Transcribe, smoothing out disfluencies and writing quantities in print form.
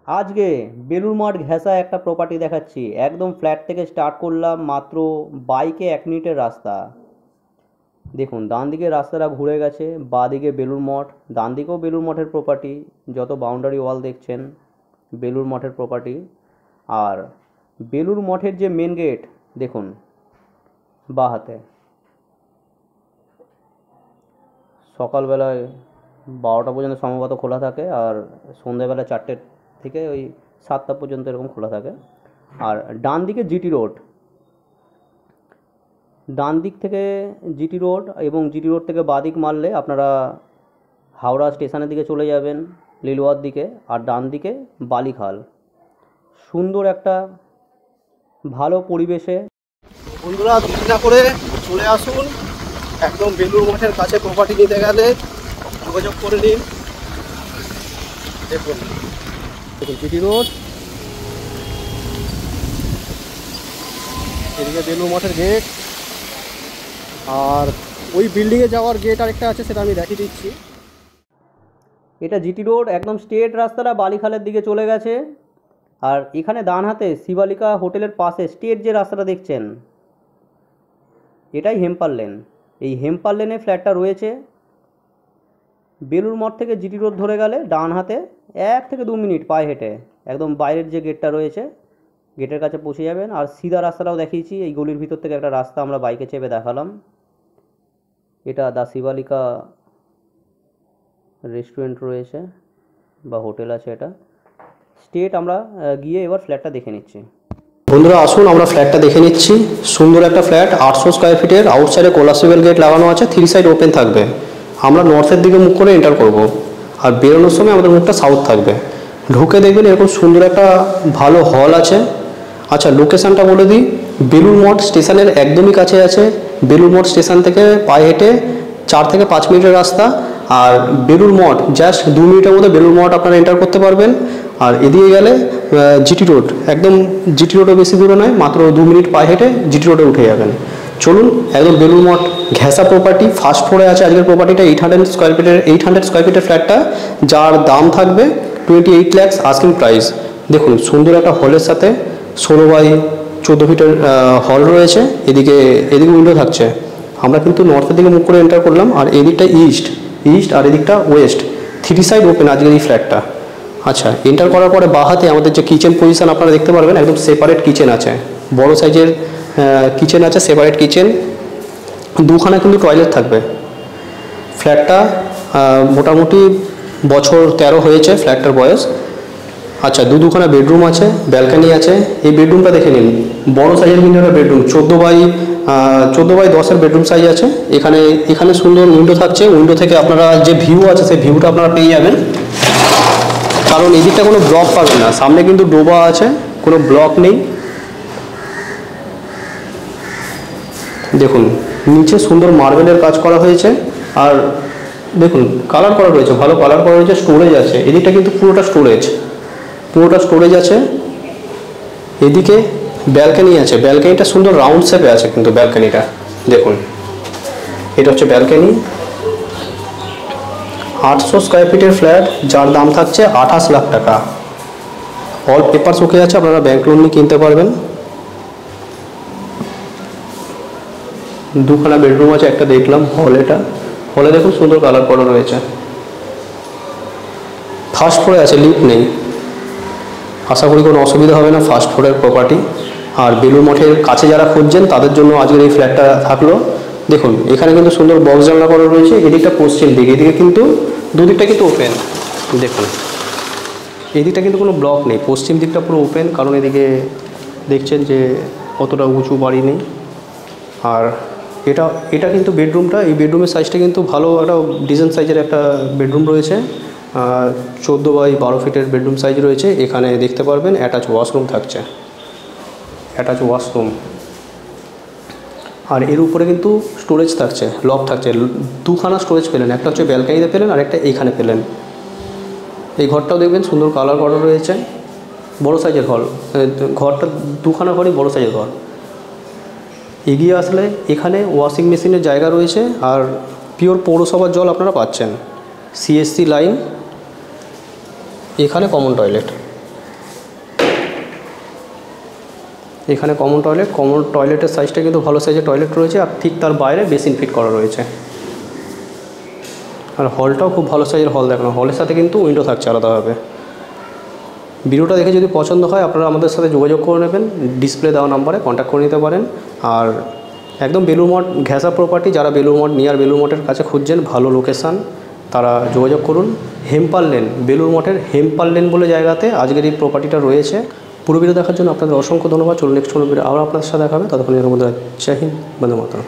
আজকে বেলুড় মঠ ঘেঁষা একটা প্রপার্টি দেখাচ্ছি। একদম ফ্ল্যাট থেকে স্টার্ট করলাম, মাত্র বাইকে 1 মিনিটের রাস্তা। দেখুন ডান দিকে রাস্তাটা ঘুরে গেছে, বাঁ দিকে বেলুড় মঠ, ডান দিকেও বেলুড় মঠের প্রপার্টি। যত বাউন্ডারি ওয়াল দেখছেন বেলুড় মঠের প্রপার্টি। আর বেলুড় মঠের যে মেন গেট দেখুন বাঁ হাতে, সকালবেলায় 12টা পর্যন্ত সম্ভবত খোলা থাকে, আর সন্ধ্যেবেলা 4টে থেকে ওই 7টা পর্যন্ত এরকম খোলা থাকে। আর ডান দিকে জিটি রোড, ডান দিক থেকে জিটি রোড, এবং জিটি রোড থেকে বাঁ দিক মারলে আপনারা হাওড়া স্টেশনের দিকে চলে যাবেন, লিলুয়ার দিকে। আর ডান দিকে বালিখাল। সুন্দর একটা ভালো পরিবেশে। বন্ধুরা দেরি না করে চলে আসুন, একদম বেলুড় মঠের কাছে প্রপার্টি নিতে গেলে যোগাযোগ করে নিন। দেখুন দেখুন জিটি রোড, এদিকে বেলুড় মঠের গেট, আর ওই বিল্ডিংয়ে যাওয়ার গেট আরেকটা আছে, সেটা আমি দেখিয়ে দিচ্ছি। এটা জিটি রোড, একদম স্ট্রেট রাস্তাটা বালিখালের দিকে চলে গেছে। আর এখানে ডান হাতে শিবালিকা হোটেলের পাশে স্ট্রেট যে রাস্তাটা দেখছেন, এটাই হেম্পার লেন। এই হেম্পার লেনে ফ্ল্যাটটা রয়েছে। বেলুড় মঠ থেকে জিটি রোড ধরে গেলে ডান হাতে 1 থেকে 2 মিনিট পায়ে হেঁটে একদম বাইরের যে গেটটা রয়েছে, গেটের কাছে পৌঁছে যাবেন। আর সিধা রাস্তাটাও দেখিয়েছি, এই গলির ভিতর থেকে একটা রাস্তা আমরা বাইকে চেপে দেখালাম। এটা দা শিবালিকা রেস্টুরেন্ট রয়েছে বা হোটেল আছে। এটা স্ট্রেট আমরা গিয়ে এবার ফ্ল্যাটটা দেখে নিচ্ছি। বন্ধুরা আসুন, আমরা ফ্ল্যাটটা দেখে নিচ্ছি। সুন্দর একটা ফ্ল্যাট, 800 স্কোয়ার ফিটের। আউটসাইডে কোলাপসিবল গেট লাগানো আছে, 3 সাইড ওপেন থাকবে। আমরা নর্থের দিকে মুখ করে এন্টার করব, আর বেরোনোর সময় আমাদের মুখটা সাউথ থাকবে। ঢুকে দেখবেন এরকম সুন্দর একটা ভালো হল আছে। আচ্ছা, লোকেশানটা বলে দিই, বেলুড় মঠ স্টেশনের একদমই কাছে আছে। বেলুড় মঠ স্টেশন থেকে পায়ে হেঁটে 4 থেকে 5 মিনিটের রাস্তা। আর বেলুড় মঠ জাস্ট 2 মিনিটের মধ্যে বেলুড় মঠ আপনারা এন্টার করতে পারবেন। আর এদিকে গেলে জিটি রোড, একদম জিটি রোডও বেশি দূরে নয়, মাত্র 2 মিনিট পায়ে হেঁটে জিটি রোডে উঠে যাবেন। চলুন, একদম বেলুড় মঠ ঘেঁষা প্রপার্টি, ফার্স্ট ফ্লোরে আছে আজকের প্রপার্টিটা। 800 স্কোয়ার ফিটের ফ্ল্যাটটা, যার দাম থাকবে 28 লাখ আস্কিং প্রাইস। দেখুন সুন্দর একটা হলের সাথে 16 বাই 14 ফিটের হল রয়েছে। এদিকে উইন্ডো থাকছে। আমরা কিন্তু নর্থের দিকে মুখ করে এন্টার করলাম, আর এদিকটা ইস্ট আর এদিকটা ওয়েস্ট। 3 সাইড ওপেন আজকের এই ফ্ল্যাটটা। আচ্ছা, এন্টার করার পরে বাঁ হাতে আমাদের যে কিচেন পজিশন আপনারা দেখতে পারবেন, একদম সেপারেট কিচেন আছে, বড় সাইজের কিচেন আছে, সেপারেট কিচেন। 2খানা কিন্তু টয়লেট থাকবে। ফ্ল্যাটটা মোটামুটি বছর 13 হয়েছে ফ্ল্যাটটার বয়স। আচ্ছা, দুখানা বেডরুম আছে, ব্যালকানি আছে। এই বেডরুমটা দেখে নিন, বড় সাইজের কিন্তু একটা বেডরুম, 14 বাই 10-এর বেডরুম সাইজ আছে। এখানে সুন্দর উইন্ডো থাকছে। উইন্ডো থেকে আপনারা যে ভিউ আছে সেই ভিউটা আপনারা পেয়ে যাবেন, কারণ এদিকটা কোনো ব্লক পাবেন না। সামনে কিন্তু ডোবা আছে, কোনো ব্লক নেই। দেখুন নিচে সুন্দর মার্বেলের কাজ করা হয়েছে, আর দেখুন কালার করা রয়েছে, ভালো কালার করা রয়েছে। স্টোরেজ আছে, এদিকটা কিন্তু পুরোটা স্টোরেজ আছে। এদিকে ব্যালকানি আছে, ব্যালকানিটা সুন্দর রাউন্ড শেপে আছে কিন্তু ব্যালকানিটা। দেখুন এটা হচ্ছে ব্যালকানি। 800 স্কোয়ার ফিটের ফ্ল্যাট, যার দাম থাকছে 28 লাখ টাকা। অল পেপারস ওকে আছে, আপনারা ব্যাংক লোন নিয়ে কিনতে পারবেন। 2খানা বেডরুম আছে, একটা দেখলাম হলে দেখুন সুন্দর কালার করা রয়েছে। ফার্স্ট ফ্লোরে আছে, লিফট নেই। আশা করি কোনো অসুবিধা হবে না, ফার্স্ট ফ্লোরের প্রপার্টি। আর বেলুড় মঠের কাছে যারা খুঁজছেন তাদের জন্য আজকের এই ফ্ল্যাটটা থাকলো। দেখুন এখানে কিন্তু সুন্দর বক্স জানলা করা রয়েছে। এদিকটা পশ্চিম দিক, এদিকে কিন্তু দুদিকটা কিন্তু ওপেন। দেখুন এদিকটা কিন্তু কোনো ব্লক নেই, পশ্চিম দিকটা পুরো ওপেন, কারণ এদিকে দেখছেন যে অতটা উঁচু বাড়ি নেই। আর এটা কিন্তু বেডরুমটা, এই বেডরুমের সাইজটা কিন্তু ভালো, একটা ডিসেন্ট সাইজের একটা বেডরুম রয়েছে। 14 বাই 12 ফিটের বেডরুম সাইজ রয়েছে। এখানে দেখতে পারবেন অ্যাটাচ ওয়াশরুম থাকছে, আর এর উপরে কিন্তু স্টোরেজ থাকছে, লক থাকছে। 2খানা স্টোরেজ পেলেন, একটা হচ্ছে ব্যালকানিতে পেলেন, আর একটা এইখানে পেলেন। এই ঘরটাও দেখবেন সুন্দর কালার করা রয়েছে, বড় সাইজের ঘরটা 2খানা ঘরই বড় সাইজের ঘর। এগিয়ে আসলে এখানে ওয়াশিং মেশিনের জায়গা রয়েছে, আর পিওর পৌরসভার জল আপনারা পাচ্ছেন। সিএসসি লাইন, এখানে কমন টয়লেট। এখানে কমন টয়লেটের সাইজটা কিন্তু ভালো সাইজের টয়লেট রয়েছে, আর ঠিক তার বাইরে বেসিন ফিট করা রয়েছে। আর হলটাও খুব ভালো সাইজের হল দেখানো, হলের সাথে কিন্তু উইন্ডো থাকছে আলাদাভাবে। ভিডিওটা দেখে যদি পছন্দ হয় আপনারা আমাদের সাথে যোগাযোগ করে নেবেন, ডিসপ্লে দেওয়া নাম্বারে কন্ট্যাক্ট করে নিতে পারেন। আর একদম বেলুড় মঠ ঘেঁষা প্রপার্টি, যারা বেলুড় মঠ নিয়ার বেলুড় মঠের কাছে খুঁজছেন ভালো লোকেশান, তারা যোগাযোগ করুন। হেম্পাল লেন, বেলুড় মঠের হেম্পাল লেন বলে জায়গাতে আজকের এই প্রপার্টিটা রয়েছে। পুরো ভিডিও দেখার জন্য আপনাদের অসংখ্য ধন্যবাদ। চলুন নেক্সট কোনো ভিডিও আবার আপনাদের সাথে দেখা হবে, ততক্ষণ এর মধ্যে জয় হিন্দ, বন্দে মাতরম।